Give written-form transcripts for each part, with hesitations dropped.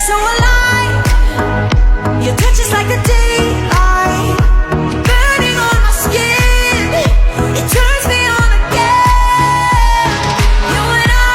so alive. Your touch is like a daylight, burning on my skin. It turns me on again. You and I.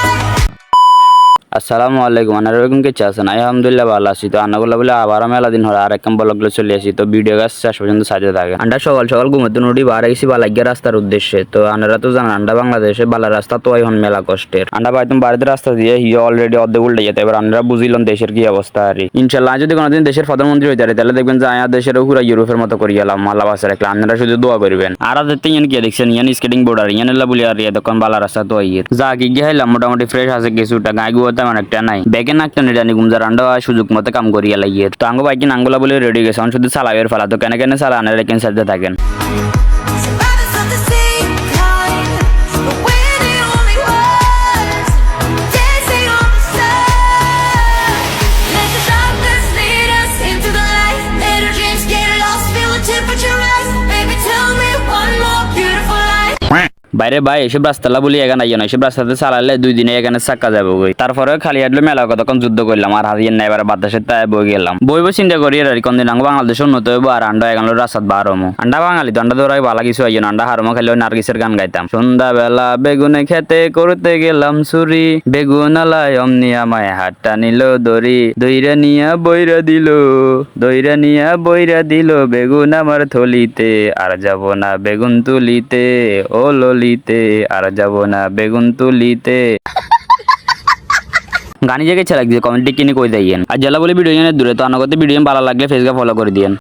আসসালামু আলাইকুম আনারা বেগম কে চাচ্ছেন আলহামদুলিল্লাহ ভালো আছি তো আন্নাগুল্লাহ বলে আবার মেলা দিন হলো আর একদম ব্লগগুলো চলে আসি তো ভিডিও গাছ শেষ পর্যন্ত সাজে থাকে আন্ডা সকাল সকাল ঘুমোতে নুটি বার গেছি বালাগিয়া রাস্তার উদ্দেশ্যে তো আনারা তো জানেন আন্ডা বাংলাদেশে বালা রাস্তা তো এখন মেলা কষ্টের আন্ডা পাইতাম বাড়িতে রাস্তা দিয়ে হিয়া অলরেডি অর্ধেক উল্টে যেতে এবার আন্নারা বুঝিলাম দেশের কি অবস্থা আর ইনশাল্লাহ যদি কোনোদিন দেশের প্রধানমন্ত্রী হইতে পারে তাহলে দেখবেন যে আয়া দেশের পুরা ইউরোপের মতো করিয়ে এলাম মালা বাসা রাখলে আন্নারা শুধু দোয়া করবেন আর দেখতে ইয়ান কি দেখছেন ইয়ান স্কেটিং বোর্ড আর ইয়ান এলা বলি আর তখন বালা রাস্তা তো ইয়ে যা কি গিয়ে মোটামুটি ফ্রেশ আছে কিছুটা গায়ে গুয়াতে আমার একটা নাই ব্যাগে নাকটা জানি গুমজার আন্ডা সুযোগ মতো কাম করিয়া লাগিয়ে তো আঙ্গো বাইকি নাঙ্গুলা বলে রেডি গেছে শুধু চালাবের ফেলা তো কেন কেন চালা আনারা কেন সাথে থাকেন Survivors of the same kind, but we're the only ones dancing on the sun. Let the darkness lead us into the light. Let our dreams get lost, feel the temperature rise. Baby, tell me one more beautiful lie. বাইরে ভাই এসব রাস্তালা বলি এখানে আইয়া না এসব রাস্তাতে চালালে 2 দিনে এখানে চাক্কা যাবো গই তারপরে খালি হাঁটলে মেলা কতক্ষণ যুদ্ধ করলাম আর হারিয়ে না এবার বাতাসে তাই বই গেলাম বইব চিন্তা করি আর কোনদিন আঙ্গ বাংলাদেশ উন্নত হইব আর আন্ডা এখানে রাস্তাত বার হমো আন্ডা বাঙালি তো আন্ডা ধরাই ভালো কিছু আইন আন্ডা হারমো খালি ওই নার্গিসের গান গাইতাম সন্ধ্যাবেলা বেগুনে খেতে করতে গেলাম চুরি বেগুন আলাই অমনি আমায় হাতটা নিল দড়ি দইরা নিয়া বইরা দিল বেগুন আমার থলিতে আর যাব না বেগুন তুলিতে ও ললিতে আর যাব না বেগুন তুলিতে গানি জায়গায় ছেলে কমেন্টে কিনে কই দেন আর জেলা বলে ভিডিও দূরে তো আনাগত ভিডিও ভালো লাগলে ফেসবুকে ফলো করে দিয়েন।